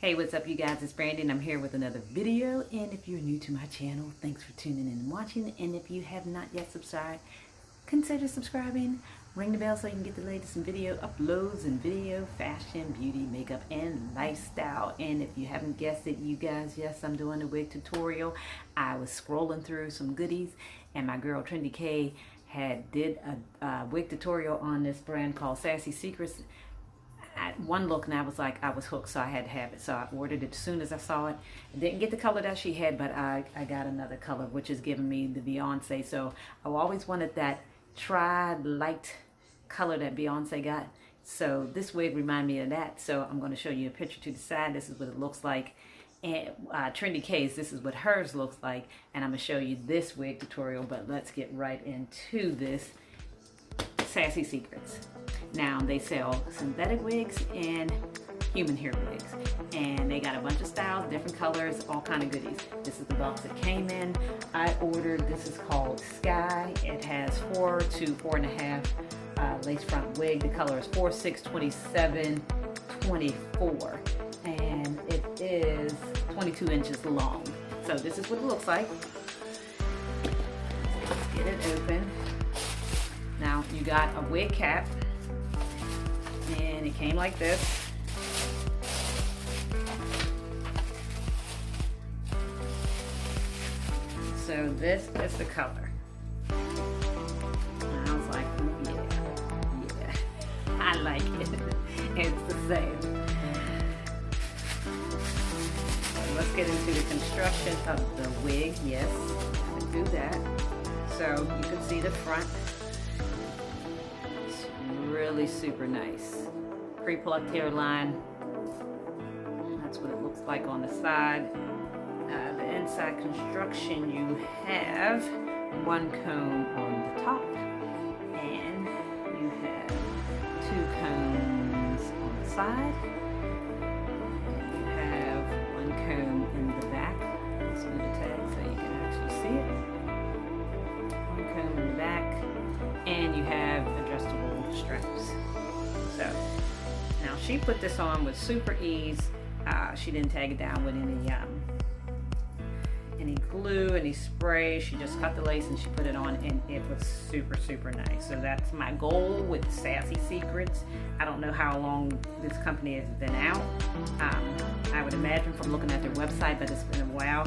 Hey, what's up you guys? It's Brandy and I'm here with another video. And if you're new to my channel, thanks for tuning in and watching. And if you have not yet subscribed, consider subscribing. Ring the bell so you can get the latest in video uploads and video, fashion, beauty, makeup, and lifestyle. And if you haven't guessed it, you guys, yes, I'm doing a wig tutorial. I was scrolling through some goodies and my girl Trendy K did a wig tutorial on this brand called Sassy Secrets. One look and I was like, I was hooked, so I had to have it. So I ordered it as soon as I saw it. I didn't get the color that she had, but I got another color, which is giving me the Beyonce. So I always wanted that light color that Beyonce got. So this wig reminded me of that. So I'm going to show you a picture to the side. This is what it looks like. And Trendy K's, this is what hers looks like. And I'm going to show you this wig tutorial, but let's get right into this Sassy Secrets. Now they sell synthetic wigs and human hair wigs, and they got a bunch of styles, different colors, all kind of goodies. This is the box it came in. I ordered, this is called Skye. It has 4 to 4.5 lace front wig. The color is 4, 6, 27, 24, and it is 22 inches long. So this is what it looks like. Let's get it open. Now you got a wig cap, and it came like this. So this is the color. And I was like, yeah, I like it. It's the same. So let's get into the construction of the wig. Yes, I can do that. So you can see the front. Really super nice. Pre-plucked hairline. That's what it looks like on the side. The inside construction, you have one comb on the top, and you have 2 combs on the side, and you have 1 comb in the back. Let's move the tag so you can actually see it. 1 comb in the back, and you have adjustable straps. So now she put this on with super ease. She didn't tag it down with any glue, any spray. She just cut the lace and she put it on, and it was super nice. So that's my goal with Sassy Secrets. I don't know how long this company has been out. I would imagine from looking at their website, but it's been a while.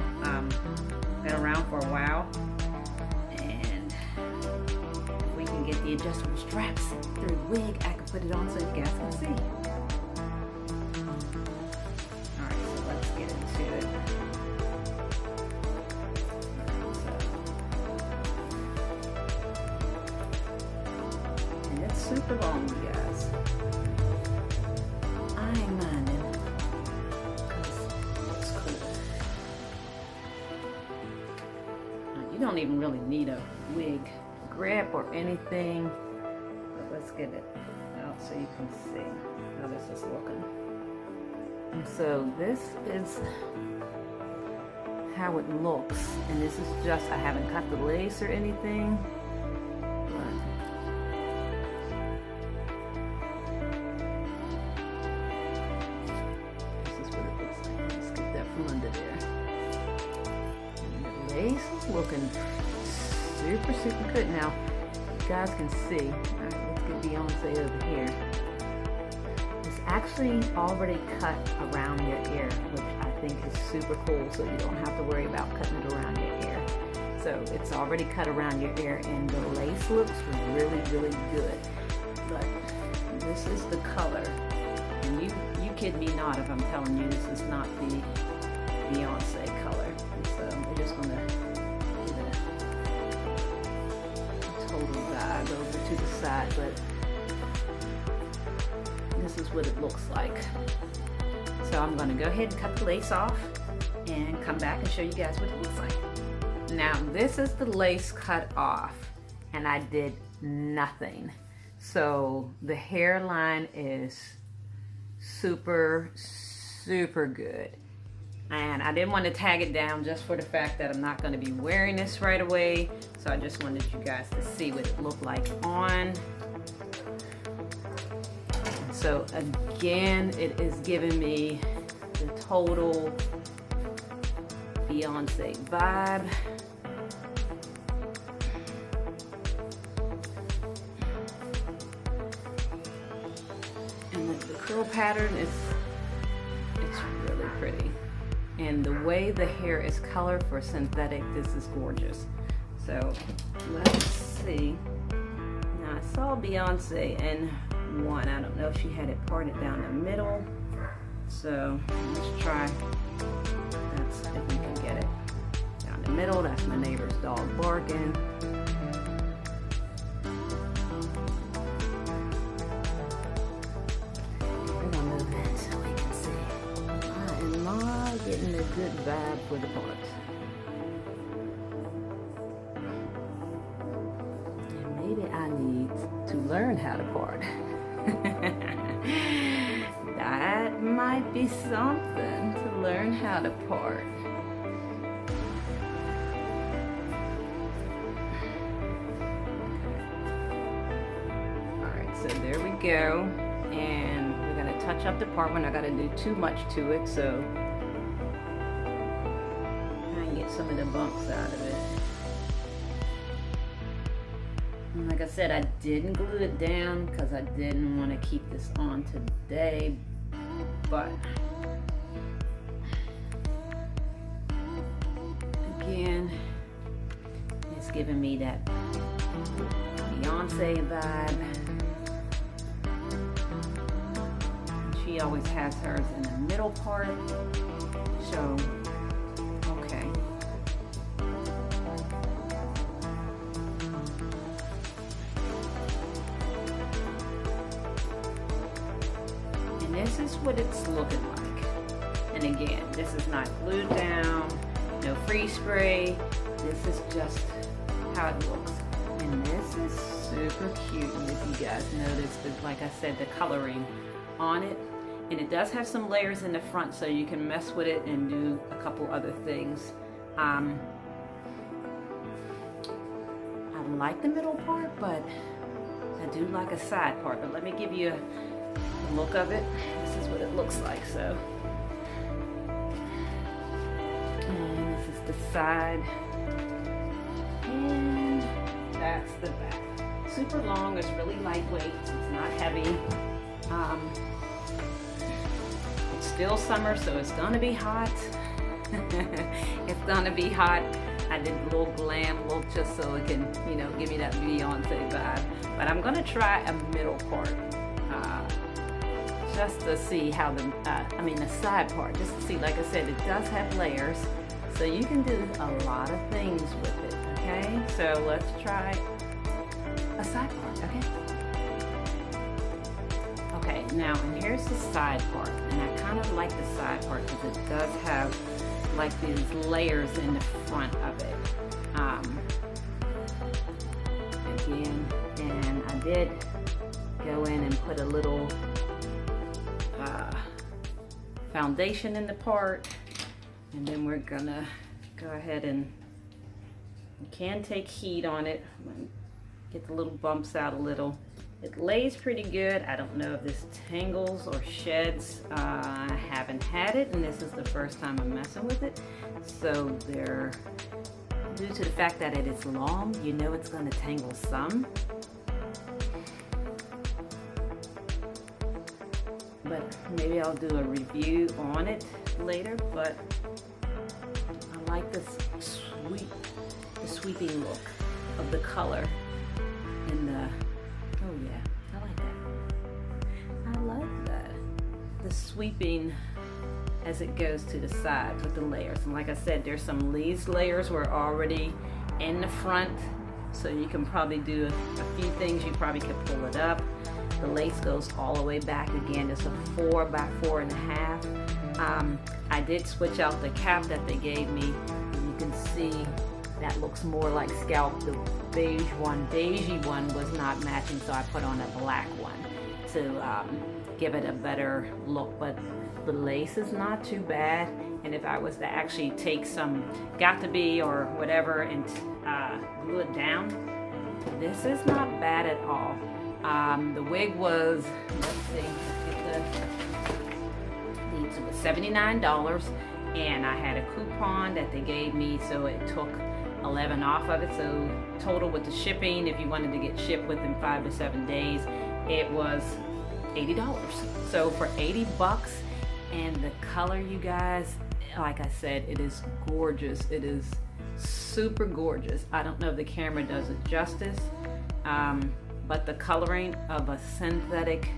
Been around for a while. Get the adjustable straps through the wig, I can put it on so you guys can see. Alright, so let's get into it. And it's super long, you guys. I ain't minding because it's cool. Now, you don't even really need a wig grip or anything, but let's get it out so you can see how this is looking. And so this is how it looks, and this is just, I haven't cut the lace or anything, but this is what it looks like. Let's get that from under there. And the lace is looking super good. Now you guys can see. Alright, let's get Beyonce over here. It's actually already cut around your ear, which I think is super cool, so you don't have to worry about cutting it around your ear. So it's already cut around your ear, and the lace looks really good. But this is the color, and you kid me not if I'm telling you this is not the Beyonce color. And so we're just gonna over to the side, but this is what it looks like. So I'm going to go ahead and cut the lace off and come back and show you guys what it looks like. Now this is the lace cut off, and I did nothing. So the hairline is super good. And I didn't want to tag it down just for the fact that I'm not going to be wearing this right away. So I just wanted you guys to see what it looked like on. So again, it is giving me the total Beyonce vibe. And the curl pattern it's really pretty. And the way the hair is colored for synthetic, this is gorgeous. So let's see. Now I saw Beyonce in one. I don't know if she had it parted down the middle. So let's try. That's if we can get it down the middle. That's my neighbor's dog barking. We're gonna move in so we can see. Am I getting a good vibe for the part? And maybe I need to learn how to part. That might be something to learn how to part. Alright, so there we go. And we're going to touch up the part. We're not going to do too much to it, so I can get some of the bumps out of it. And like I said, I didn't glue it down because I didn't want to keep this on today, but again, it's giving me that Beyonce vibe. She always has hers in the middle part, so okay. This is what it's looking like. And again, this is not glued down, no freeze spray. This is just how it looks. And this is super cute. And if you guys notice, like I said, the coloring on it. And it does have some layers in the front, so you can mess with it and do a couple other things. I like the middle part, but I do like a side part. But let me give you a look of it. This is what it looks like. So, and this is the side, and that's the back. Super long. It's really lightweight. It's not heavy. It's still summer, so it's gonna be hot. It's gonna be hot. I did a little glam look just so it can, you know, give me that Beyonce vibe. But I'm gonna try a middle part. Just to see how the side part, just to see, like I said, it does have layers, so you can do a lot of things with it, okay? So let's try a side part, okay? Okay, now, and here's the side part, and I kind of like the side part because it does have like these layers in the front of it. Again, and I did go in and put a little foundation in the part, and then we're gonna go ahead and you can take heat on it. Get the little bumps out a little. It lays pretty good. I don't know if this tangles or sheds. I haven't had it, and this is the first time I'm messing with it. So due to the fact that it is long, you know it's gonna tangle some. But maybe I'll do a review on it later, but I like this sweeping look of the color in the, oh yeah, I like that. I like that. The sweeping as it goes to the sides with the layers. And like I said, there's some these layers were already in the front, so you can probably do a few things. You probably could pull it up. The lace goes all the way back again. It's a 4 by 4.5. I did switch out the cap that they gave me. You can see that looks more like scalp. The beigey one was not matching, so I put on a black one to give it a better look. But the lace is not too bad. And if I was to actually take some Got2b or whatever and glue it down, this is not bad at all. The wig was, let's see, These were $79, and I had a coupon that they gave me, so it took 11 off of it. So total with the shipping, if you wanted to get shipped within 5 to 7 days, it was $80. So for 80 bucks, and the color, you guys, like I said, it is gorgeous. It is super gorgeous. I don't know if the camera does it justice, but the coloring of a synthetic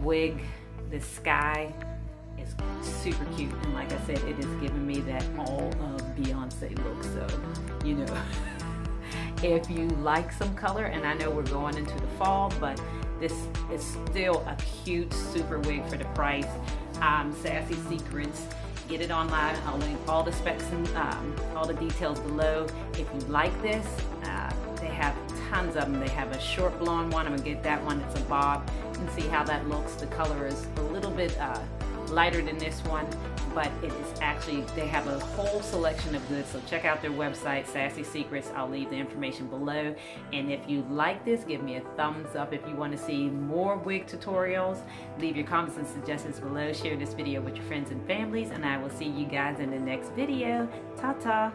wig, this Skye, is super cute. And like I said, it is giving me that all of Beyonce look. So, you know, if you like some color, and I know we're going into the fall, but this is still a cute super wig for the price. Sassy Secrets. Get it online. I'll link all the specs and all the details below. If you like this, they have tons of them. They have a short blonde one. I'm gonna get that one. It's a bob. You can see how that looks. The color is a little bit lighter than this one, but it is actually, they have a whole selection of goods. So check out their website, Sassy Secrets. I'll leave the information below. And if you like this, give me a thumbs up. If you want to see more wig tutorials, leave your comments and suggestions below. Share this video with your friends and families, and I will see you guys in the next video. Ta-ta.